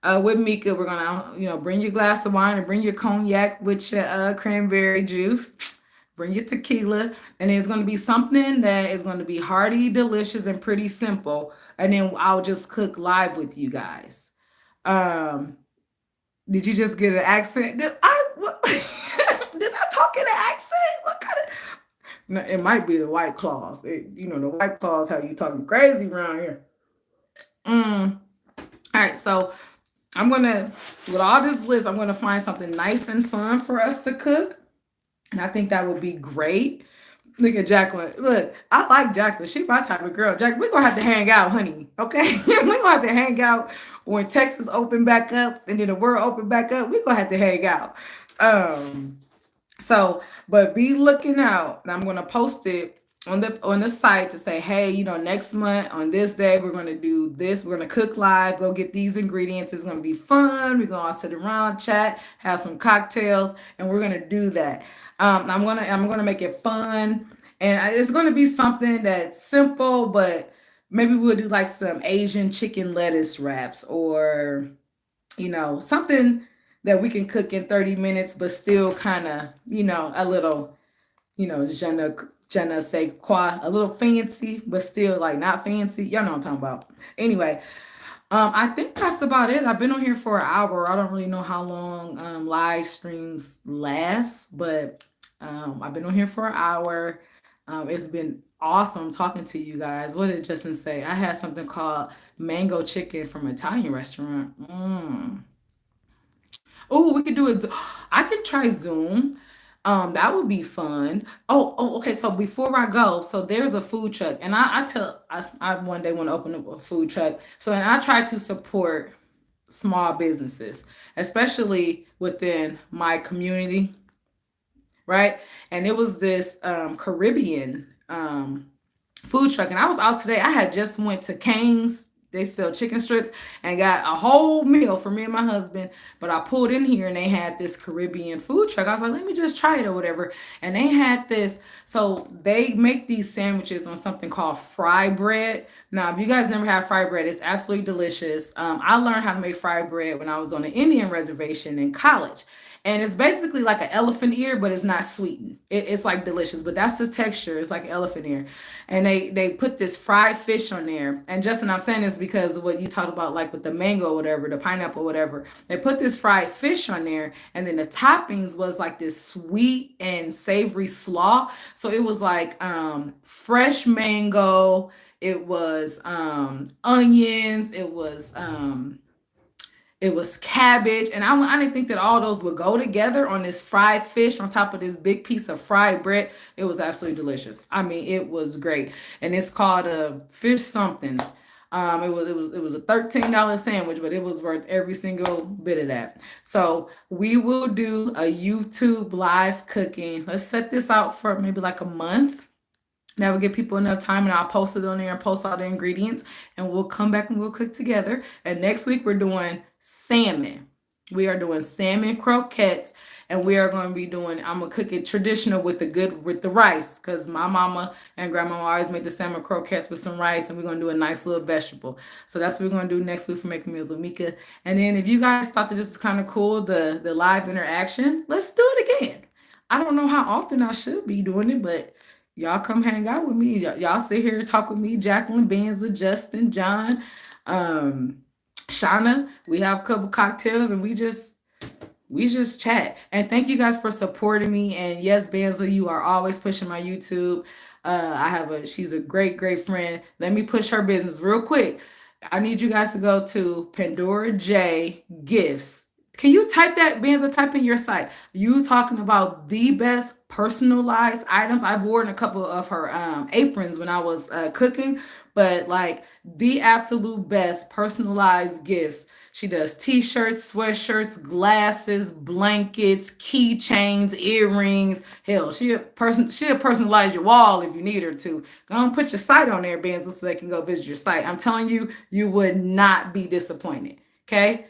with Mika. We're gonna, bring your glass of wine and bring your cognac with your cranberry juice. Bring your tequila, and it's going to be something that is going to be hearty, delicious, and pretty simple. And then I'll just cook live with you guys. Um, did you just get an accent? Did I talk in an accent? What kind of? No, it might be the White Claws. The White Claws have you talking crazy around here. Mm. All right, so with all this list, I'm gonna find something nice and fun for us to cook. And I think that would be great. Look at Jacqueline. Look, I like Jacqueline. She my type of girl. Jack, we're gonna have to hang out, honey. Okay? We're gonna have to hang out when Texas open back up and then the world open back up. We're gonna have to hang out. Um, so, but be looking out. I'm gonna post it on the site to say, hey, next month on this day we're gonna do this. We're gonna cook live. Go get these ingredients. It's gonna be fun. We're gonna all sit around, chat, have some cocktails, and we're gonna do that. I'm gonna make it fun, and it's gonna be something that's simple, but maybe we'll do like some Asian chicken lettuce wraps, or something that we can cook in 30 minutes, but still kind of, a little, je ne sais quoi, a little fancy, but still like not fancy. Y'all know what I'm talking about. Anyway, I think that's about it. I've been on here for an hour. I don't really know how long live streams last, but I've been on here for an hour. It's been awesome talking to you guys. What did Justin say? I had something called mango chicken from an Italian restaurant. Oh, we could do it. I can try Zoom. That would be fun. Okay. So before I go, so there's a food truck, and I one day want to open up a food truck. So, and I try to support small businesses, especially within my community, right? And it was this Caribbean food truck, and I was out today. I had just went to Cane's. They sell chicken strips and got a whole meal for me and my husband. But I pulled in here and they had this Caribbean food truck. I was like, let me just try it or whatever. And they had this. So they make these sandwiches on something called fry bread. Now, if you guys never had fry bread, it's absolutely delicious. I learned how to make fry bread when I was on an Indian reservation in college. And it's basically like an elephant ear, but it's not sweetened. It's like delicious, but that's the texture. It's like an elephant ear. And they put this fried fish on there. And Justin, I'm saying this because of what you talked about, like with the mango, or whatever, the pineapple, or whatever. They put this fried fish on there, and then the toppings was like this sweet and savory slaw. So it was like fresh mango. It was onions. It was cabbage, and I didn't think that all those would go together on this fried fish on top of this big piece of fried bread. It was absolutely delicious. I mean, it was great, and it's called a fish something. It was a $13 sandwich, but it was worth every single bit of that. So we will do a YouTube live cooking. Let's set this out for maybe like a month. That will give people enough time, and I'll post it on there and post all the ingredients, and we'll come back and we'll cook together. And next week we're doing salmon. We are doing salmon croquettes, and we are going to be doing. I'm gonna cook it traditional with the rice, because my mama and grandma always make the salmon croquettes with some rice, and we're gonna do a nice little vegetable. So that's what we're gonna do next week for Making Meals with Mika. And then if you guys thought that this was kind of cool, the live interaction, let's do it again. I don't know how often I should be doing it, but y'all come hang out with me. Y'all sit here and talk with me, Jacqueline, Benza, Justin, John, um, Shauna. We have a couple cocktails, and we just chat. And thank you guys for supporting me. And yes, Benza, you are always pushing my YouTube. She's a great, great friend. Let me push her business real quick. I need you guys to go to Pandora J Gifts. Can you type that, Benza? Type in your site. You talking about the best personalized items. I've worn a couple of her aprons when I was cooking, but like the absolute best personalized gifts. She does t-shirts, sweatshirts, glasses, blankets, keychains, earrings. Hell, she'll personalize your wall if you need her to. Go and put your site on there, Benza, so they can go visit your site. I'm telling you, you would not be disappointed. Okay?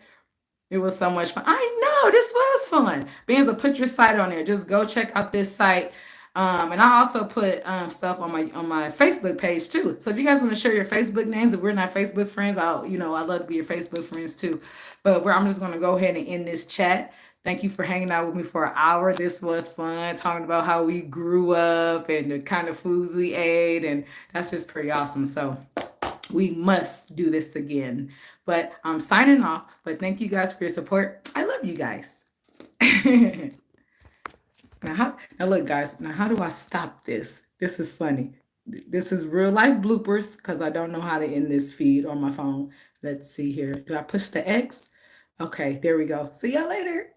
It was so much fun. I know this was fun. Benza, put your site on there. Just go check out this site. And I also put stuff on my Facebook page too. So if you guys want to share your Facebook names, if we're not Facebook friends, I'd love to be your Facebook friends too. But I'm just gonna go ahead and end this chat. Thank you for hanging out with me for an hour. This was fun, talking about how we grew up and the kind of foods we ate, and that's just pretty awesome. So we must do this again. But I'm signing off. But thank you guys for your support. I love you guys. Now look, guys. Now how do I stop this? This is funny. This is real life bloopers because I don't know how to end this feed on my phone. Let's see here. Do I push the X? Okay, there we go. See y'all later.